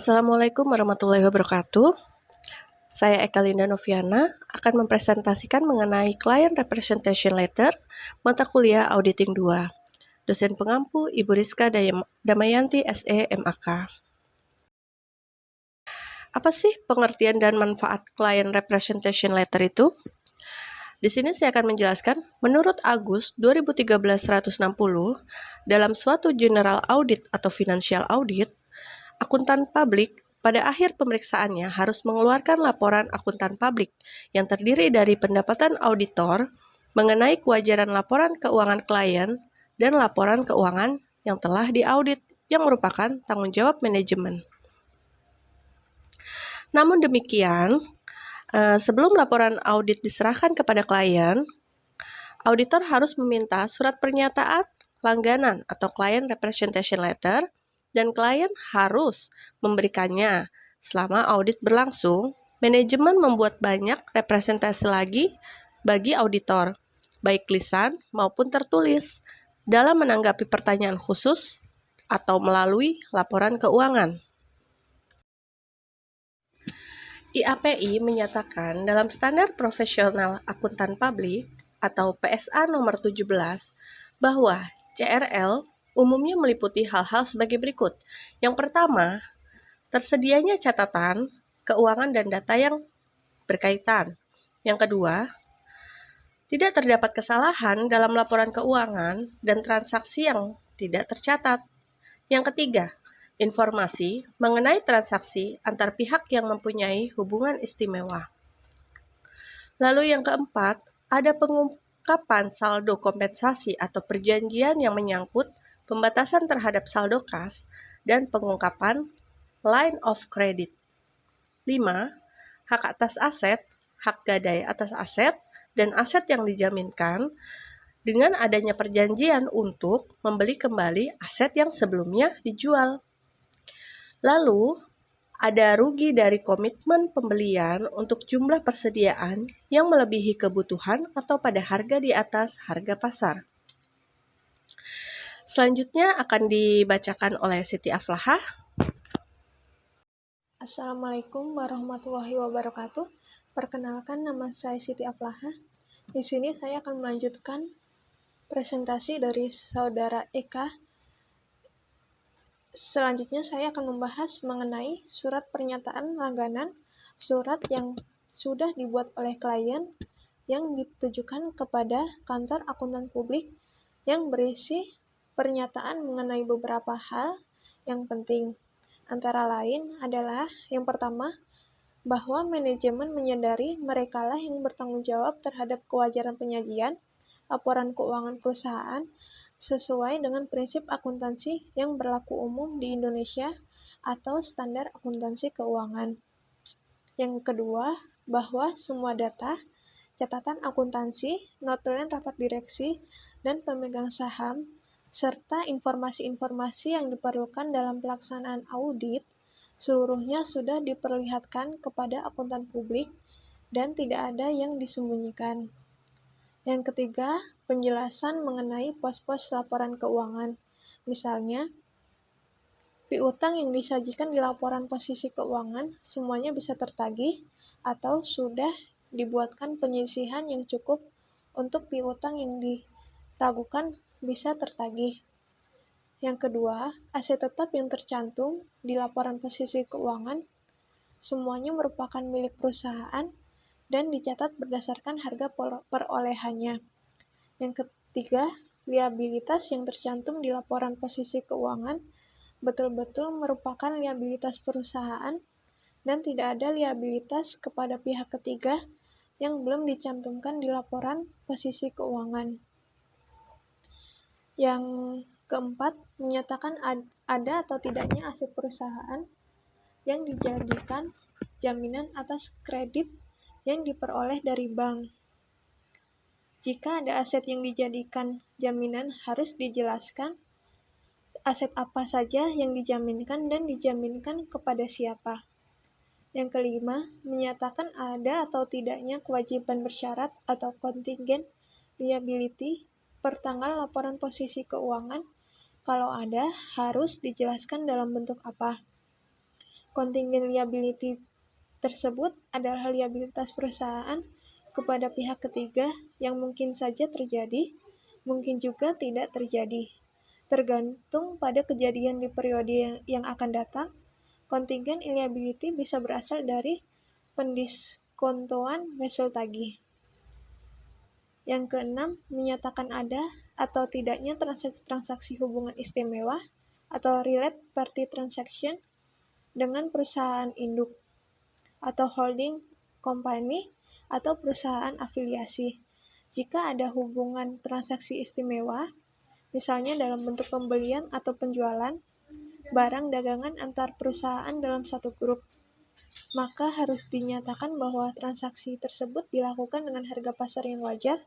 Assalamualaikum warahmatullahi wabarakatuh. Saya Eka Linda Noviana akan mempresentasikan mengenai Client Representation Letter, mata kuliah Auditing 2. Dosen pengampu Ibu Rizka Damayanti SE MAK. Apa sih pengertian dan manfaat Client Representation Letter itu? Di sini saya akan menjelaskan, menurut Agus 2013-160, dalam suatu General Audit atau Financial Audit, akuntan publik pada akhir pemeriksaannya harus mengeluarkan laporan akuntan publik yang terdiri dari pendapatan auditor mengenai kewajaran laporan keuangan klien dan laporan keuangan yang telah diaudit yang merupakan tanggung jawab manajemen. Namun demikian, sebelum laporan audit diserahkan kepada klien, auditor harus meminta surat pernyataan langganan atau Client Representation Letter dan klien harus memberikannya. Selama audit berlangsung, manajemen membuat banyak representasi lagi bagi auditor, baik lisan maupun tertulis, dalam menanggapi pertanyaan khusus atau melalui laporan keuangan. IAPI menyatakan dalam Standar Profesional Akuntan Publik atau PSA nomor 17 bahwa CRL umumnya meliputi hal-hal sebagai berikut. Yang pertama, tersedianya catatan, keuangan dan data yang berkaitan. Yang kedua, tidak terdapat kesalahan dalam laporan keuangan dan transaksi yang tidak tercatat. Yang ketiga, informasi mengenai transaksi antar pihak yang mempunyai hubungan istimewa. Lalu yang keempat, ada pengungkapan saldo kompensasi atau perjanjian yang menyangkut pembatasan terhadap saldo kas dan pengungkapan line of credit. 5. Hak atas aset, hak gadai atas aset, dan aset yang dijaminkan dengan adanya perjanjian untuk membeli kembali aset yang sebelumnya dijual. Lalu, ada rugi dari komitmen pembelian untuk jumlah persediaan yang melebihi kebutuhan atau pada harga di atas harga pasar. Selanjutnya akan dibacakan oleh Siti Aflahah. Assalamualaikum warahmatullahi wabarakatuh. Perkenalkan, nama saya Siti Aflahah. Di sini saya akan melanjutkan presentasi dari saudara Eka. Selanjutnya saya akan membahas mengenai surat pernyataan langganan, surat yang sudah dibuat oleh klien yang ditujukan kepada kantor akuntan publik yang berisi pernyataan mengenai beberapa hal yang penting. Antara lain adalah yang pertama, bahwa manajemen menyadari merekalah yang bertanggung jawab terhadap kewajaran penyajian laporan keuangan perusahaan sesuai dengan prinsip akuntansi yang berlaku umum di Indonesia atau standar akuntansi keuangan. Yang kedua, bahwa semua data, catatan akuntansi, notulen rapat direksi, dan pemegang saham, serta informasi-informasi yang diperlukan dalam pelaksanaan audit, seluruhnya sudah diperlihatkan kepada akuntan publik dan tidak ada yang disembunyikan. Yang ketiga, penjelasan mengenai pos-pos laporan keuangan. Misalnya, piutang yang disajikan di laporan posisi keuangan semuanya bisa tertagih atau sudah dibuatkan penyisihan yang cukup untuk piutang yang diragukan bisa tertagih. Yang kedua, aset tetap yang tercantum di laporan posisi keuangan semuanya merupakan milik perusahaan dan dicatat berdasarkan harga perolehannya. Yang ketiga, liabilitas yang tercantum di laporan posisi keuangan betul-betul merupakan liabilitas perusahaan dan tidak ada liabilitas kepada pihak ketiga yang belum dicantumkan di laporan posisi keuangan. Yang keempat, menyatakan ada atau tidaknya aset perusahaan yang dijadikan jaminan atas kredit yang diperoleh dari bank. Jika ada aset yang dijadikan jaminan, harus dijelaskan aset apa saja yang dijaminkan dan dijaminkan kepada siapa. Yang kelima, menyatakan ada atau tidaknya kewajiban bersyarat atau contingent liability per tanggal laporan posisi keuangan. Kalau ada, harus dijelaskan dalam bentuk apa. Kontingen liability tersebut adalah liabilitas perusahaan kepada pihak ketiga yang mungkin saja terjadi, mungkin juga tidak terjadi. Tergantung pada kejadian di periode yang akan datang, kontingen liability bisa berasal dari pendiskontoan wesel tagih. Yang keenam, menyatakan ada atau tidaknya transaksi hubungan istimewa atau related party transaction dengan perusahaan induk atau holding company atau perusahaan afiliasi. Jika ada hubungan transaksi istimewa, misalnya dalam bentuk pembelian atau penjualan barang dagangan antar perusahaan dalam satu grup, maka harus dinyatakan bahwa transaksi tersebut dilakukan dengan harga pasar yang wajar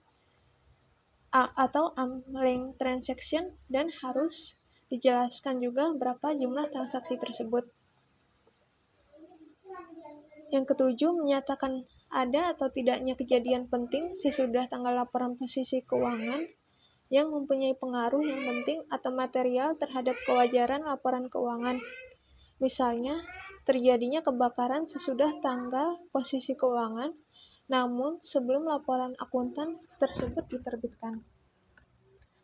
atau arm's length transaction, dan harus dijelaskan juga berapa jumlah transaksi tersebut. Yang ketujuh, menyatakan ada atau tidaknya kejadian penting sesudah tanggal laporan posisi keuangan yang mempunyai pengaruh yang penting atau material terhadap kewajaran laporan keuangan. Misalnya, terjadinya kebakaran sesudah tanggal posisi keuangan, namun sebelum laporan akuntan tersebut diterbitkan.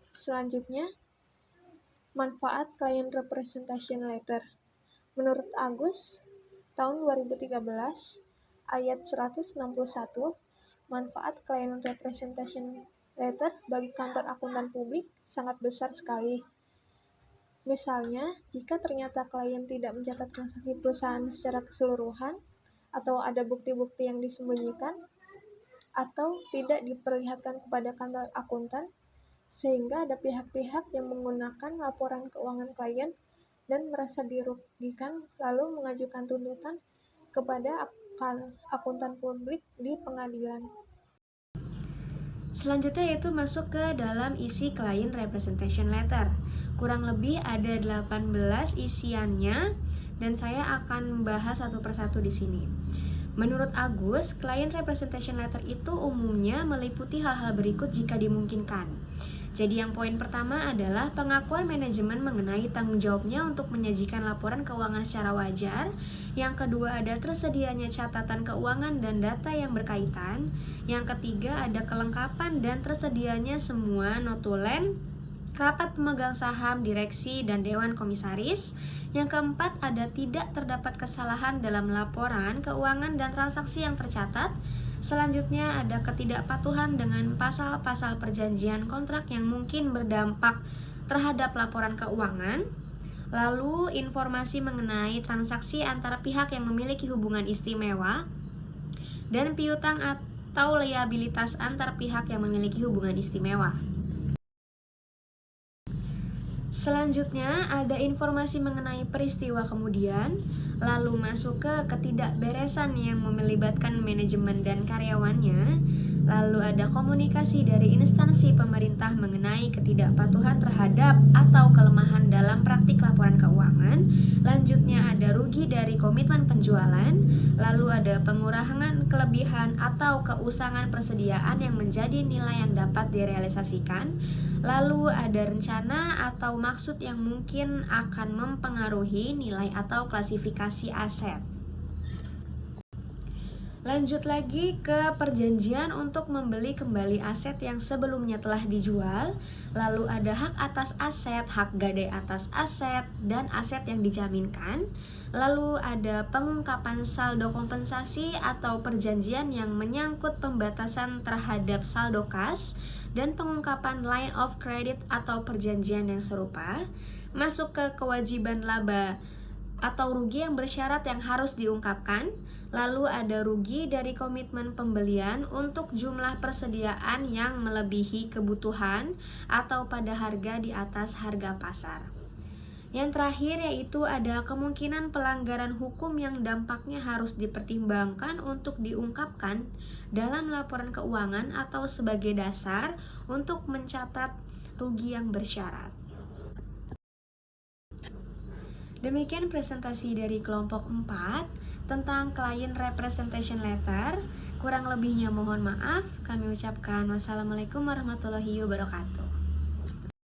Selanjutnya, manfaat client representation letter. Menurut Agus, tahun 2013, ayat 161, manfaat client representation letter bagi kantor akuntan publik sangat besar sekali. Misalnya, jika ternyata klien tidak mencatat transaksi perusahaan secara keseluruhan, atau ada bukti-bukti yang disembunyikan, atau tidak diperlihatkan kepada kantor akuntan, sehingga ada pihak-pihak yang menggunakan laporan keuangan klien dan merasa dirugikan lalu mengajukan tuntutan kepada akuntan publik di pengadilan. Selanjutnya yaitu masuk ke dalam isi client representation letter. Kurang lebih ada 18 isiannya dan saya akan membahas satu persatu di sini. Menurut Agus, client representation letter itu umumnya meliputi hal-hal berikut jika dimungkinkan. Jadi yang poin pertama adalah pengakuan manajemen mengenai tanggung jawabnya untuk menyajikan laporan keuangan secara wajar. Yang kedua ada tersedianya catatan keuangan dan data yang berkaitan. Yang ketiga ada kelengkapan dan tersedianya semua notulen, rapat pemegang saham, direksi, dan dewan komisaris. Yang keempat ada tidak terdapat kesalahan dalam laporan keuangan dan transaksi yang tercatat. Selanjutnya ada ketidakpatuhan dengan pasal-pasal perjanjian kontrak yang mungkin berdampak terhadap laporan keuangan. Lalu informasi mengenai transaksi antara pihak yang memiliki hubungan istimewa dan piutang atau liabilitas antar pihak yang memiliki hubungan istimewa. Selanjutnya ada informasi mengenai peristiwa kemudian, lalu masuk ke ketidakberesan yang melibatkan manajemen dan karyawannya, lalu ada komunikasi dari instansi pemerintah mengenai ketidakpatuhan terhadap atau kelemahan dalam praktik laporan keuangan, lanjutnya ada rugi dari komitmen penjualan, lalu ada pengurangan kelebihan atau keusangan persediaan yang menjadi nilai yang dapat direalisasikan, lalu ada rencana atau maksud yang mungkin akan mempengaruhi nilai atau klasifikasi aset. Lanjut lagi ke perjanjian untuk membeli kembali aset yang sebelumnya telah dijual. Lalu ada hak atas aset, hak gadai atas aset, dan aset yang dijaminkan. Lalu ada pengungkapan saldo kompensasi atau perjanjian yang menyangkut pembatasan terhadap saldo kas, dan pengungkapan line of credit atau perjanjian yang serupa. Masuk ke kewajiban laba atau rugi yang bersyarat yang harus diungkapkan. Lalu ada rugi dari komitmen pembelian untuk jumlah persediaan yang melebihi kebutuhan atau pada harga di atas harga pasar. Yang terakhir yaitu ada kemungkinan pelanggaran hukum yang dampaknya harus dipertimbangkan untuk diungkapkan dalam laporan keuangan atau sebagai dasar untuk mencatat rugi yang bersyarat. Demikian presentasi dari kelompok 4 tentang client representation letter. Kurang lebihnya mohon maaf. Kami ucapkan wassalamualaikum warahmatullahi wabarakatuh.